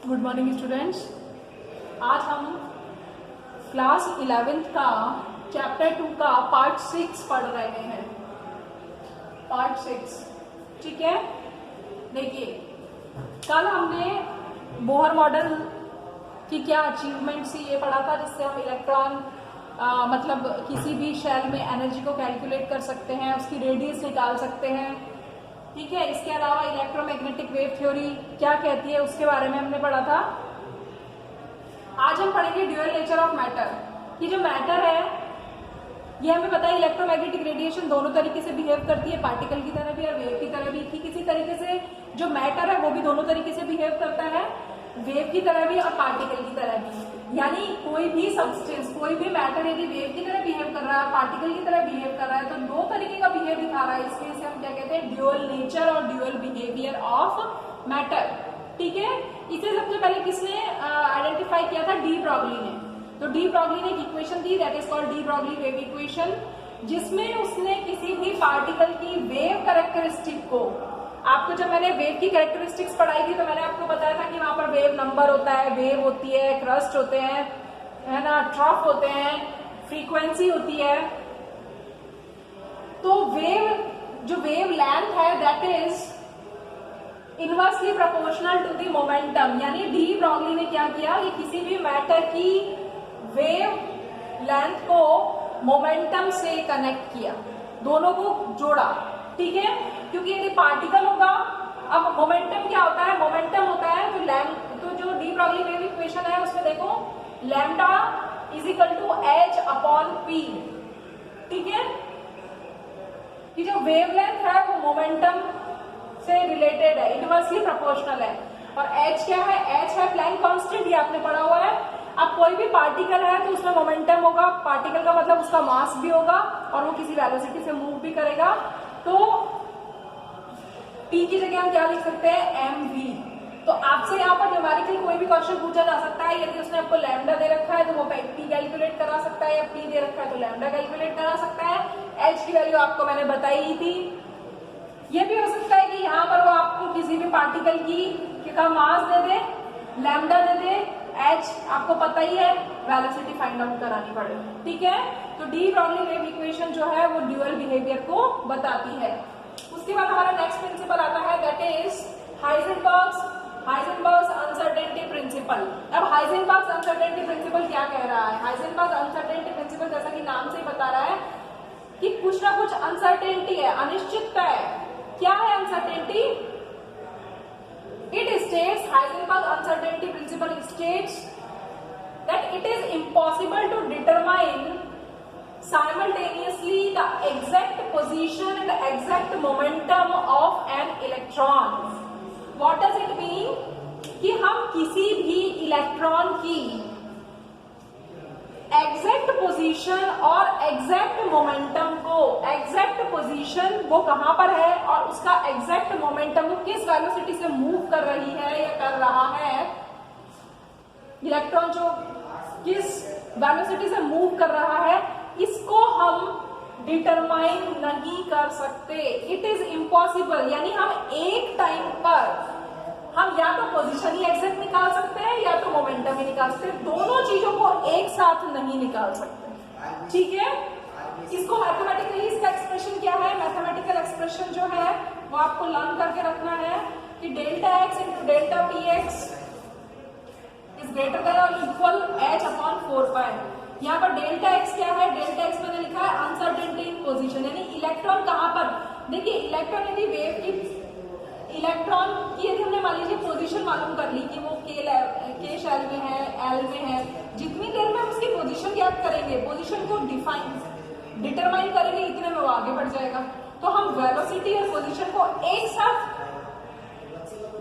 Good morning students. आज हम class 11th का चैप्टर 2 का पार्ट 6 पढ़ रहे हैं। पार्ट 6, ठीक है। देखिए, कल हमने बोहर मॉडल की क्या अचीवमेंट्स ये पढ़ा था, जिससे हम इलेक्ट्रॉन मतलब किसी भी शेल में एनर्जी को कैलकुलेट कर सकते हैं, उसकी रेडियस निकाल सकते हैं, ठीक है। इसके अलावा इलेक्ट्रोमैग्नेटिक वेव थ्योरी क्या कहती है उसके बारे में हमने पढ़ा था। आज हम पढ़ेंगे ड्यूअल नेचर ऑफ मैटर। ये जो मैटर है ये हमें पता है इलेक्ट्रोमैग्नेटिक रेडिएशन दोनों तरीके से बिहेव करती है, पार्टिकल की तरह भी और वेव की तरह भी। ठीक इसी तरीके से जो मैटर है वो भी दोनों तरीके से बिहेव करता है, वेव की तरह भी और पार्टिकल की तरह भी। यानी कोई भी सब्सटेंस, कोई भी मैटर यदि वेव की तरह बिहेव कर रहा है, पार्टिकल की तरह बिहेव कर रहा है, तो दो तरीके का बिहेव दिखा रहा है। इसलिए इसे हम क्या कहते हैं, ड्यूअल नेचर और ड्यूअल बिहेवियर ऑफ मैटर, ठीक है। इसे सबसे पहले किसने आइडेंटिफाई किया था? डी ब्रॉगली ने। तो डी ब्रॉगली ने एक equation the, that is called de Broglie wave equation, जिसमें उसने किसी भी पार्टिकल की वेव कैरेक्टरिस्टिक को, आपको जब मैंने वेव की कैरेक्टरिस्टिक्स पढ़ाई थी तो मैंने आपको बताया था कि वहां पर वेव नंबर होता है, वेव होती है, क्रस्ट होते हैं, है ना, ट्रफ होते हैं, फ्रीक्वेंसी होती है। तो जो वेव लेंथ है that is inversely proportional to the momentum. यानी डी ब्रॉगली ने क्या किया, ये किसी भी मैटर की वेव लेंथ को मोमेंटम से कनेक्ट किया, दोनों को जोड़ा, ठीक है। क्योंकि यदि पार्टिकल होगा, अब मोमेंटम क्या होता है? मोमेंटम होता है तो जो डी ब्रॉगली वेव इक्वेशन है उसमें देखो lambda is equal to H upon P, ठीक है। कि जो वेवलेंथ है वो मोमेंटम से रिलेटेड है, इनवर्सली प्रोपोर्शनल है। और एच क्या है? एच है प्लैंक कांस्टेंट, ये आपने पढ़ा हुआ है। अब कोई भी पार्टिकल है तो उसमें मोमेंटम होगा, पार्टिकल का मतलब उसका मास भी होगा और वो किसी वेलोसिटी से मूव भी करेगा। तो P की जगह हम क्या लिख सकते हैं? mv। तो आपसे यहाँ पर न्यूमेरिकल कोई भी क्वेश्चन पूछा जा सकता है। यदि उसने आपको लैम्डा दे रखा है तो वो P कैलकुलेट करा सकता है, या P दे रखा है तो लैम्डा कैलकुलेट करा सकता है। H की वैल्यू आपको मैंने बताई ही थी। ये भी हो सकता है कि यहाँ पर वो आपको किसी भी पार्टिकल का मास दे दे, लैम्डा दे दे, H आपको पता ही है, वेलोसिटी फाइंड आउट करानी पड़े, ठीक है। तो डी ब्रॉगली वेव इक्वेशन जो है वो ड्यूअल बिहेवियर को बताती है। उसके बाद हमारा नेक्स्ट प्रिंसिपल आता है, दैट इज हाइजेनबर्ग्स अनसर्टेनिटी प्रिंसिपल। अब हाइजेनबर्ग्स अनसर्टेनिटी प्रिंसिपल क्या कह रहा है? हाइजेनबर्ग अनसर्टेनिटी प्रिंसिपल जैसा कि नाम से ही बता रहा है कि कुछ ना कुछ अनसर्टेनिटी है, अनिश्चितता है। क्या है uncertainty? It states, Heisenberg uncertainty principle states that it is impossible to determine simultaneously the exact position and the exact momentum of an electron. What does it mean? कि हम किसी भी इलेक्ट्रॉन की एग्जैक्ट पोजीशन और exact momentum को, exact position वो कहां पर है और उसका एग्जैक्ट मोमेंटम वो किस वेलोसिटी से मूव कर रही है या कर रहा है, इलेक्ट्रॉन जो किस वेलोसिटी से मूव कर रहा है, इसको हम डिटरमाइन नहीं कर सकते। It is impossible. यानी हम एक टाइम पर हम या तो पोजीशन ही एग्जैक्ट निकाल सकते हैं या तो मोमेंटम ही निकाल सकते हैं, दोनों चीजों को एक साथ नहीं निकाल सकते, ठीक है। इसको मैथमेटिकली, इसका एक्सप्रेशन क्या है? मैथमेटिकल एक्सप्रेशन जो है वो आपको लर्न करके रखना है कि delta x into delta P x is greater than और इक्वल एच अपॉन 4पाई। यहाँ पर डेल्टा एक्स क्या है? डेल्टा एक्स मैंने लिखा है अनसर्टेनिटी इन पोजीशन, यानी इलेक्ट्रॉन कहां पर। देखिए, इलेक्ट्रॉन यदि वेव की, इलेक्ट्रॉन की यदि हमने मान लीजिए पोजीशन मालूम कर ली कि वो के शेल में है, एल में है, जितनी देर में हम उसकी पोजीशन ज्ञात करेंगे, पोजीशन को डिटरमाइन करेंगे, इतने में वो आगे बढ़ जाएगा। तो हम वेलोसिटी और पोजीशन को एक साथ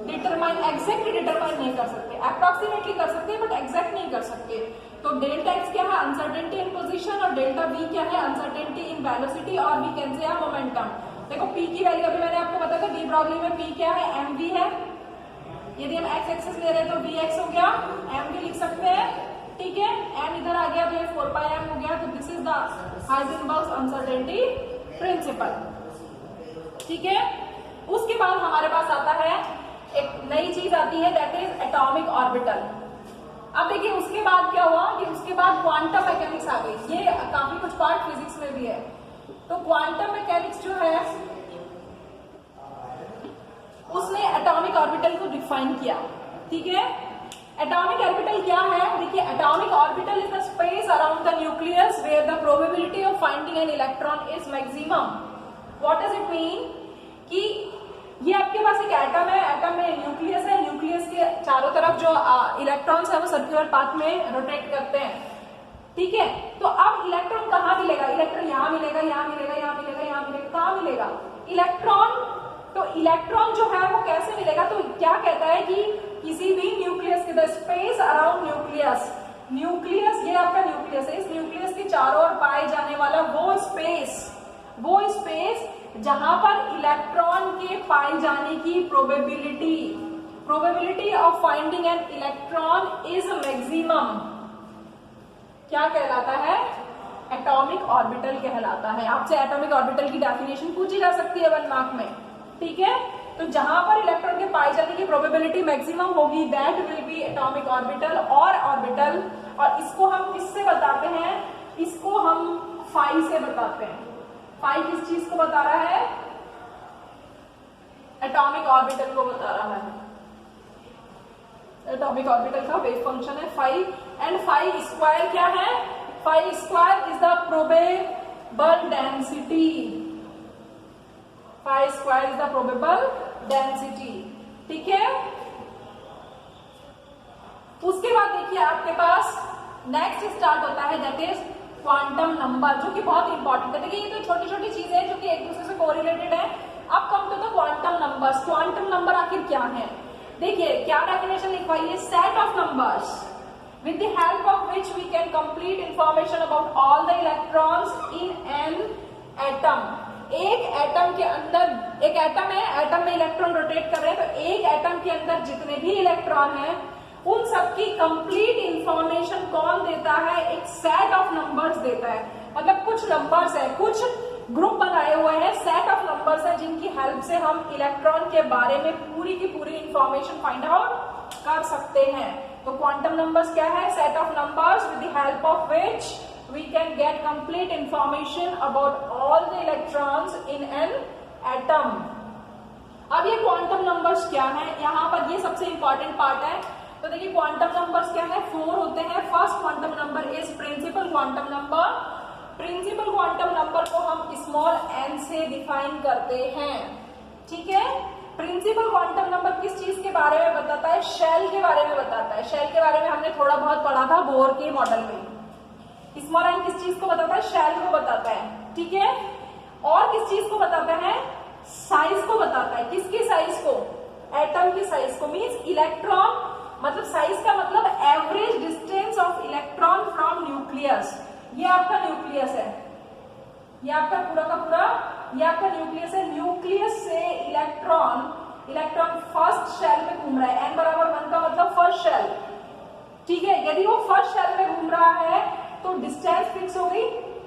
एग्जैक्ट डिटरमाइन नहीं कर सकते, अप्रोक्सीमेटली कर सकते हैं बट एग्जैक्ट नहीं कर सकते। तो डेल्टा एक्स क्या है? अनसर्टेनिटी इन पोजीशन, और डेल्टा वी क्या है? अनसर्टेनिटी इन वेलोसिटी, और वी कैन से मोमेंटम। देखो पी की वैल्यू अभी मैंने आपको बताया था, डी ब्रॉगली में पी क्या है? mv है। यदि हम एक्स एक्सेस ले रहे हैं तो vx हो गया, mv लिख सकते हैं, ठीक है। m इधर आ गया तो ये 4πm हो गया। तो this is the Heisenberg's uncertainty principle, ठीक है। उसके बाद हमारे पास आता है एक नई चीज आती कहलाती है, दैट इज एटॉमिक ऑर्बिटल। अब देखिए उसके बाद क्या हुआ कि उसके बाद क्वांटम मैकेनिक्स आ गई। ये काफी कुछ पार्ट फिजिक्स में भी है। तो क्वांटम मैकेनिक्स जो है उसने एटॉमिक ऑर्बिटल को डिफाइन किया। ठीक है, एटॉमिक ऑर्बिटल क्या है? देखिए atomic orbital is the space around the nucleus where the probability of finding an electron is maximum. What does it mean कि ये आपके पास एक एटम है, एटम में न्यूक्लियस है, न्यूक्लियस के चारों तरफ जो इलेक्ट्रॉन्स है वो सर्कुलर पाथ में रोटेट करते हैं। ठीक है, तो अब इलेक्ट्रॉन कहाँ मिलेगा? इलेक्ट्रॉन यहाँ मिलेगा, यहाँ मिलेगा, यहाँ मिलेगा, यहाँ मिलेगा, कहाँ मिलेगा? इलेक्ट्रॉन। तो इलेक्ट्रॉन जो है वो कैसे मिलेगा? तो क्या कहता है कि किसी भी न्यूक्लियस के the space around nucleus, nucleus ये आपका न्यूक्लियस है, इस न्यूक्लियस के चारों ओर पाए जाने वाला वो स्पेस जहां पर इलेक्ट्रॉन के पाए जाने की probability of finding an electron is maximum, क्या कहलाता है? एटॉमिक ऑर्बिटल कहलाता है। आपसे एटॉमिक ऑर्बिटल की डेफिनेशन पूछी जा सकती है 1 मार्क में। ठीक है, तो जहां पर इलेक्ट्रॉन के पाए जाने की प्रोबेबिलिटी मैक्सिमम होगी that will be atomic orbital और ऑर्बिटल। और इसको हम किससे बताते हैं? इसको हम फाई से बताते हैं। फाई किस चीज को बता रहा है? एटॉमिक ऑर्बिटल को बता रहा है। एटॉमिक ऑर्बिटल का वेव फंक्शन है फाई। एंड फाई स्क्वायर क्या है? Phi square is the probable density. Phi square is the probable density. ठीक है, उसके बाद देखिए आपके पास नेक्स्ट स्टार्ट होता है दैट इज क्वांटम नंबर, जो कि बहुत इंपॉर्टेंट है। देखिए ये तो छोटी छोटी चीजें हैं जो कि एक दूसरे से कोरिलेटेड है। अब कम तो क्वांटम नंबर्स। क्वांटम नंबर आखिर क्या है? देखिए क्या डेफिनेशन लिखवाई है? Set of numbers with the help of which we can complete information about all the electrons in an atom। एक एटम के अंदर, एक एटम है, एटम में इलेक्ट्रॉन रोटेट कर रहे हैं, तो एक एटम के अंदर जितने भी इलेक्ट्रॉन हैं उन सबकी कंप्लीट इंफॉर्मेशन कौन देता है? एक सेट ऑफ नंबर्स देता है। मतलब कुछ नंबर्स है, कुछ ग्रुप बनाए हुए हैं, सेट ऑफ नंबर्स है जिनकी हेल्प से हम इलेक्ट्रॉन के बारे में पूरी की पूरी इंफॉर्मेशन फाइंड आउट कर सकते हैं। तो क्वांटम नंबर्स क्या है? Set of numbers with the help of which we can get complete information about all the electrons in an atom। अब ये क्वांटम नंबर्स क्या है? यहाँ पर ये सबसे इंपॉर्टेंट पार्ट है। तो देखिए क्वांटम नंबर्स क्या है? 4 होते हैं। First quantum number is principal quantum number. Principal quantum number को हम स्मॉल n से डिफाइन करते हैं। ठीक है, प्रिंसिपल क्वांटम नंबर किस चीज के बारे में बताता है? शेल के बारे में बताता है। शेल के बारे में हमने थोड़ा बहुत पढ़ा था बोर के मॉडल में। स्मॉल n किस चीज को बताता है? शेल को बताता है। ठीक है, और किस चीज को बताता है? साइज को बताता है। किसकी साइज को? एटम की साइज को। मींस इलेक्ट्रॉन, मतलब साइज का मतलब average distance of electron from nucleus. ये आपका न्यूक्लियस है, ये आपका पूरा का पूरा ये आपका न्यूक्लियस है। न्यूक्लियस से इलेक्ट्रॉन फर्स्ट शेल में घूम रहा है। n बराबर 1 का मतलब फर्स्ट शेल। ठीक है, यदि वो फर्स्ट शेल में घूम रहा है तो डिस्टेंस फिक्स हो गई।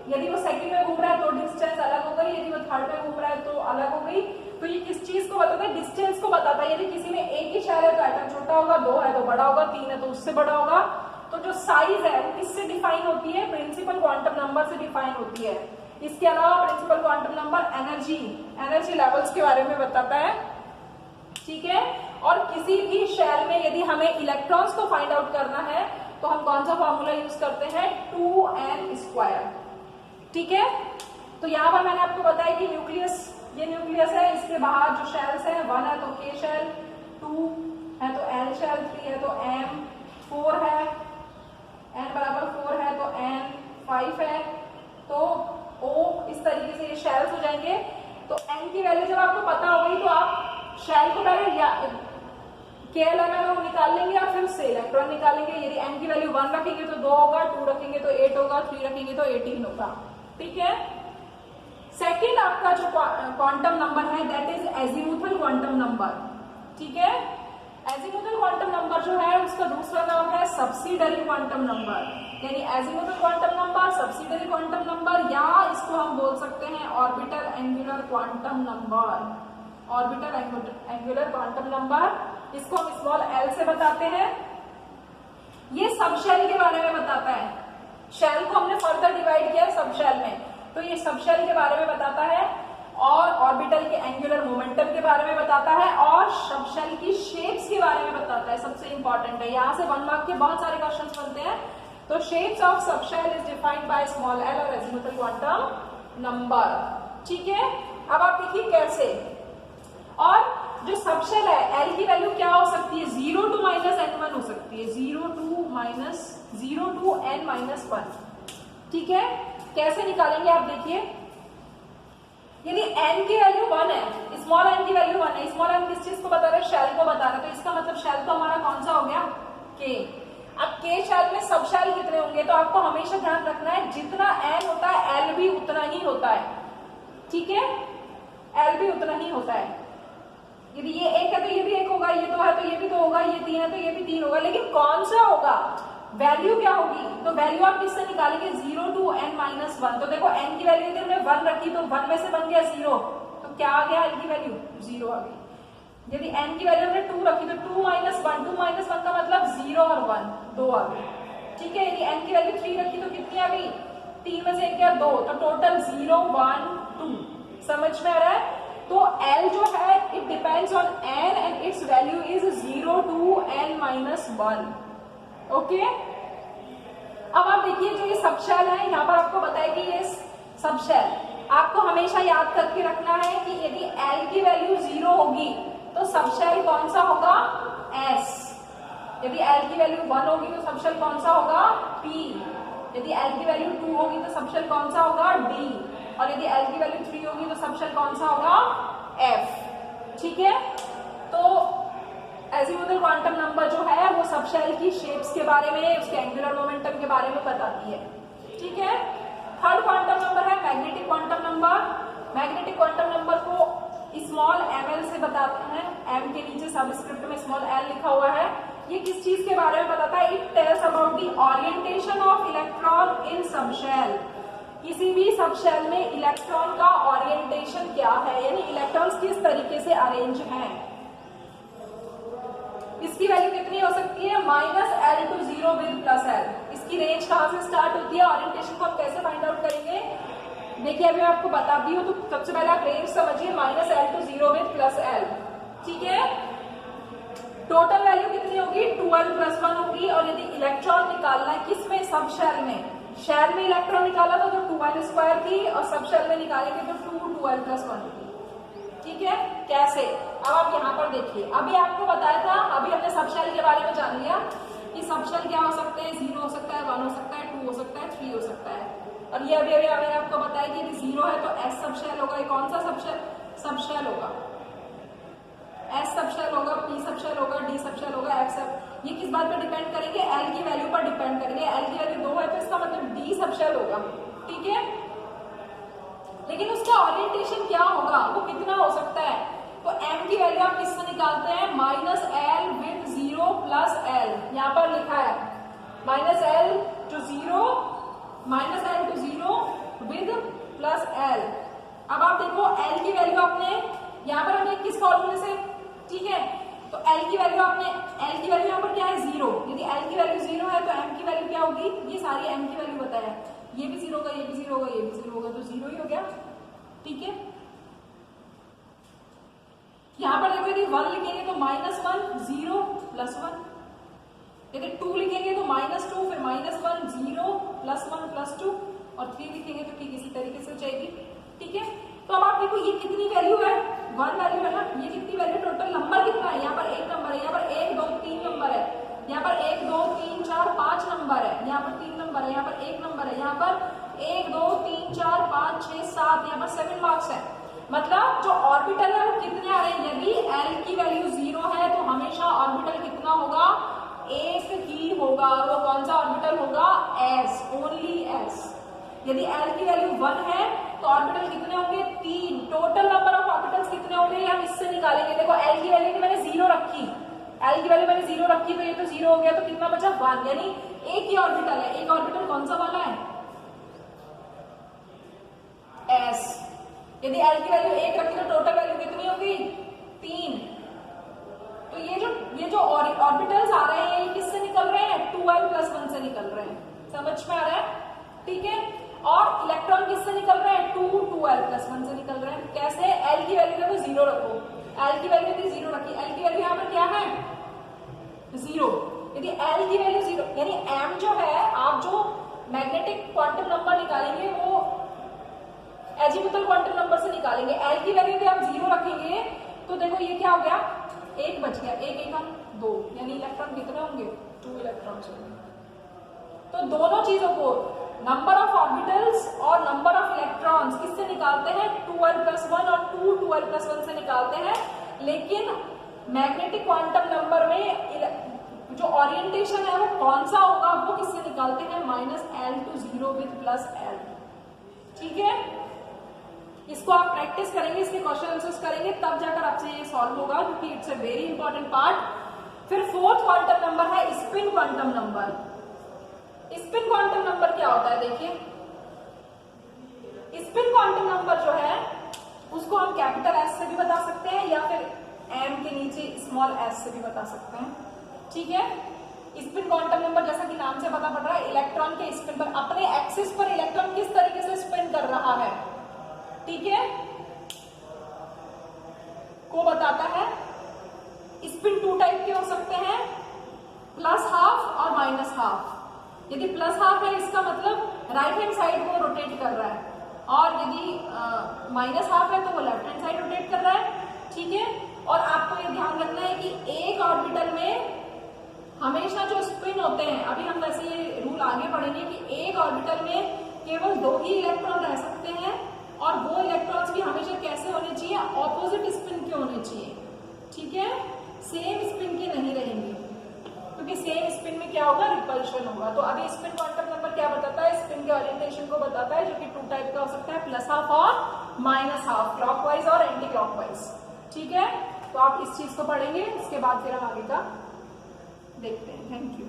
यदि वो सेकंड में घूम रहा है तो डिस्टेंस अलग हो गई। यदि वो थर्ड में घूम रहा है तो अलग हो गई। तो ये किस चीज को बताता है? डिस्टेंस को बताता है। यदि किसी में एक ही शेल है तो एटम छोटा होगा, 2 है तो बड़ा होगा, 3 है तो उससे बड़ा होगा। तो जो साइज है वो किससे डिफाइन होती है? प्रिंसिपल क्वांटम नंबर से डिफाइन होती है। इसके अलावा principal quantum number energy levels के बारे में बताता है। ठीक है, और किसी भी शेल में यदि हमें इलेक्ट्रॉन्स को फाइंड आउट करना है तो हम कौन सा फॉर्मूला यूज करते हैं? 2n²। ठीक है, तो यहाँ पर मैंने आपको बताया कि ये न्यूक्लियस है, इसके बाहर जो शेल्स हैं 1 है तो k शेल, 2 है तो l शेल, 3 है तो m, 4 है, n बराबर 4 है तो n, 5 है तो o। इस तरीके से ये शेल्स हो जाएंगे। तो n की वैल्यू जब आपको पता हो गई तो आप शेल को पहले KLMNO निकाल लेंगे और फिर उससे इलेक्ट्रॉन निकालेंगे। यदि n की वैल्यू 1 रखेंगे तो 2 होगा, 2 रखेंगे तो 8 होगा, 3 रखेंगे तो 18 होगा। ठीक है, सेकेंड आपका जो क्वांटम नंबर है that is azimuthal quantum number. ठीक है, एजीमुथल क्वांटम नंबर जो है उसका दूसरा नाम है सब्सिडरी क्वांटम नंबर। यानी azimuthal quantum number, subsidiary quantum number, या इसको हम बोल सकते हैं orbital angular quantum number. Orbital angular quantum number, इसको हम स्मॉल एल से बताते हैं। ये सब शेल के बारे में बताता है, शेल को हमने फर्दर डिवाइड किया है सब शेल में, तो ये सब शेल के बारे में बताता है और ऑर्बिटल के एंगुलर मोमेंटम के बारे में बताता है और सब शेल की शेप्स के बारे में बताता है। सबसे इंपॉर्टेंट है, यहाँ से 1 मार्क के बहुत सारे क्वेश्चंस बनते हैं। तो shapes of subshell is defined by small l और एजीमुथल क्वांटम नंबर। ठीक है, अब आप देखिए कैसे। और जो सब शेल है एल की वैल्यू क्या हो सकती है, 0 to -n1 हो सकती है, 0 to n-1। ठीक है, कैसे निकालेंगे आप देखिए। यदि n की वैल्यू 1 है, स्मॉल n की वैल्यू 1 है, स्मॉल n किस चीज को बता रहा है, शेल को बता रहा है, तो इसका मतलब शेल तो हमारा कौन सा हो गया, k। अब k शेल में सब शेल कितने होंगे, तो आपको हमेशा ध्यान रखना है जितना n होता है l भी उतना ही होता है। ठीक है, l भी उतना ही होता है। यदि ये 1 है तो ये भी 1 होगा, ये 2 है तो ये भी 2 होगा, ये 3 है तो ये भी 3 होगा, लेकिन कौन सा होगा, वैल्यू क्या होगी, तो वैल्यू आप किससे निकालेंगे, 0 to n-1। तो देखो n की वैल्यू यदि हमने 1 रखी तो 1 में से बन गया 0, तो क्या आ गया n की वैल्यू, 0 आ गई। यदि n की वैल्यू हमने 2 रखी तो 2 - 1 का मतलब 0 और 1 2 आ गई। ठीक है, यदि n की वैल्यू 3 रखी तो कितनी आ गई, 3 में से 1 गया 2, तो टोटल 0 1 2। समझ में आ रहा है। तो L जो है it depends on n and it's value is 0 to n-1। Okay, अब आप देखिए जो ये सब शेल है, यहाँ पर आपको बताया कि ये सब शेल आपको हमेशा याद करके रखना है कि यदि L की वैल्यू 0 होगी तो सब शेल कौन सा होगा, S। यदि L की वैल्यू 1 होगी तो सब शेल कौन सा होगा, P। यदि L की वैल्यू 2 होगी तो सब शेल कौन सा होगा, D। और यदि L की वैल्यू 3 होगी तो सब शेल कौन सा होगा, F। ठीक है, तो एजीमुथल क्वांटम नंबर जो है वो सब शेल की शेप्स के बारे में, उसके एंगुलर मोमेंटम के बारे में बताती है। ठीक है, थर्ड क्वांटम नंबर है magnetic quantum number. Magnetic quantum number को स्मॉल ml से बताते हैं, m के नीचे सबस्क्रिप्ट में स्मॉल l लिखा हुआ है। ये किस चीज के बारे में बताता है, it tells about the orientation of electron in subshell. किसी भी सब शेल में इलेक्ट्रॉन का ओरिएंटेशन क्या है, यानी इलेक्ट्रॉन्स किस तरीके से अरेंज हैं। इसकी वैल्यू कितनी हो सकती है, -l to 0 with +l। इसकी रेंज कहां से स्टार्ट होती है, ओरिएंटेशन को हम कैसे फाइंड आउट करेंगे, देखिए अभी मैं आपको बता दी हूं। तो सबसे पहले आप रेंज समझिए, -l to 0 with +l। ठीक है, टोटल वैल्यू कितनी होगी, 2l + 1 होगी। और यदि इलेक्ट्रॉन निकालना है किसमें, सब शेल में, शेल में इलेक्ट्रॉन निकाला था तो 2l² थी, और सब शेल में निकालेंगे तो 2l + 1 थी। ठीक है, कैसे, अब आप यहाँ पर देखिए, अभी आपको बताया था, अभी हमने सब शेल के बारे में जान लिया कि सब शेल क्या हो सकते हैं, 0 हो सकता है, 1 हो सकता है, 2 हो सकता है, 3 हो सकता है। और ये अभी मैंने आपको बताया कि यदि 0 है तो S सब शेल होगा। ये कौन सा सब शेल होगा, S सब शेल होगा, P सब शेल होगा, D सब शेल होगा, F सब। ये किस बात पर डिपेंड करेंगे, L की वैल्यू पर डिपेंड करेंगे। L की वैल्यू 2 है तो इसका मतलब D सब शेल होगा। ठीक है, लेकिन उसका ओरिएंटेशन क्या होगा, वो कितना हो सकता है, तो m की वैल्यू आप किससे निकालते हैं, -l with 0 + l। यहाँ पर लिखा है -l to 0 with +l। अब आप देखो l की वैल्यू आपने यहाँ पर हमें किस फॉर्मूले से, ठीक है, तो l की वैल्यू यहाँ पर क्या है, 0। यदि l की वैल्यू 0 है तो m की वैल्यू क्या होगी, ये सारी m की वैल्यू बताया, ये भी 0 होगा, ये भी 0 होगा, ये भी 0 होगा, तो 0 ही हो गया। ठीक है, यहां पर देखो यदि 1 लिखेंगे तो -1 0 + 1, यदि 2 लिखेंगे तो -2 फिर -1 0 + 1 + 2, और 3 लिखेंगे तो ठीक इसी तरीके से हो जाएगी। ठीक है, तो अब आप देखो ये कितनी वैल्यू है, 1 वैल्यू है ना, ये कितनी वैल्यू, टोटल नंबर कितना है, यहाँ पर 1 नंबर है, यहाँ पर 1 2 3 नंबर है, यहाँ पर 1 2 3 4 5 नंबर है, यहाँ पर 3 नंबर है, यहाँ पर 1 नंबर है, यहाँ पर 1 2 3 4 5 6 7, यहाँ पर 7 मार्क्स है। मतलब जो ऑर्बिटल है वो कितने आ रहे हैं, यदि L की वैल्यू 0 है तो हमेशा ऑर्बिटल कितना होगा, 1 ही होगा। वो कौन सा ऑर्बिटल होगा, S, ओनली S। यदि L की वैल्यू 1 है तो ऑर्बिटल कितने होंगे, 3। टोटल नंबर ऑफ ऑर्बिटल्स कितने होंगे, हम इससे निकालेंगे। देखो L की वैल्यू मैंने 0 रखी, L की वैल्यू मैंने 0 रखी, तो ये तो 0 हो गया, तो कितना बचा, 1। यानी एक ही ऑर्बिटल है, एक ऑर्बिटल कौन सा वाला है, S। यदि एल की वैल्यू 1 रखी तो टोटल वैल्यू कितनी होगी 3। तो ये जो ऑर्बिटल्स आ रहे हैं ये किससे निकल रहे हैं 2l + 1 से निकल रहे हैं, समझ में आ रहा है, ठीक है। और इलेक्ट्रॉन किससे निकल रहे हैं 2l + 1 से निकल रहे हैं। कैसे, l की वैल्यू को 0 रखो, l की वैल्यू यदि 0 रखी, l की वैल्यू यहाँ पर क्या है 0, यदि l की वैल्यू 0 यानी m जो है, आप जो मैग्नेटिक क्वांटम नंबर निकालेंगे वो एजीमुथल क्वांटम नंबर से निकालेंगे। l की वैल्यू यदि आप 0 रखेंगे तो देखो ये क्या हो गया, 1 बच गया, 1 1 हम 2, यानी इलेक्ट्रॉन कितने होंगे 2 इलेक्ट्रॉन्स होंगे। तो दोनों चीजों को नंबर ऑफ ऑर्बिटल्स और नंबर ऑफ इलेक्ट्रॉन्स किससे निकालते हैं 2l + 1 और 2l + 1 से निकालते हैं। लेकिन मैग्नेटिक क्वांटम नंबर में जो ओरिएंटेशन है वो कौन सा होगा, वो किससे निकालते हैं -l to 0 with +l, ठीक है। इसको आप प्रैक्टिस करेंगे, इसके क्वेश्चन आंसर्स करेंगे, तब जाकर आपसे ये सॉल्व होगा, क्योंकि it's a very important part. फिर फोर्थ क्वांटम नंबर है spin quantum number. Spin quantum number क्या होता है, देखिए स्पिन क्वांटम नंबर जो है उसको हम कैपिटल S से भी बता सकते हैं या फिर m के नीचे स्मॉल s से भी बता सकते हैं, ठीक है। स्पिन क्वांटम नंबर जैसा कि नाम से पता पड़ रहा है, इलेक्ट्रॉन के स्पिन पर, अपने एक्सिस पर इलेक्ट्रॉन किस तरीके से स्पिन कर रहा है, ठीक है, को बताता है। स्पिन 2 टाइप के हो सकते हैं, +½ और -½ यदि +½ है इसका मतलब राइट हैंड साइड वो रोटेट कर रहा है, और यदि -½ है तो वो लेफ्ट हैंड साइड रोटेट कर रहा है, ठीक है। और आपको ये ध्यान रखना है कि एक ऑर्बिटल में हमेशा जो स्पिन होते हैं, अभी हम वैसे ये रूल आगे पढ़ेंगे कि एक ऑर्बिटल में केवल 2 ही इलेक्ट्रॉन रह सकते हैं, और वो इलेक्ट्रॉन्स भी हमेशा कैसे होने चाहिए, ऑपोजिट स्पिन के होने चाहिए, ठीक है, सेम स्पिन के नहीं रहेंगे, क्योंकि सेम स्पिन में क्या होगा, रिपल्शन होगा। तो अभी स्पिन क्वांटम नंबर क्या बताता है, स्पिन के ओरिएंटेशन को बताता है, जो कि 2 टाइप का हो सकता है, +½ और -½ क्लॉकवाइज और एंटी क्लॉकवाइज, ठीक है। तो आप इस चीज को पढ़ेंगे, इसके बाद फिर हम आगे का देखते हैं। Thank you.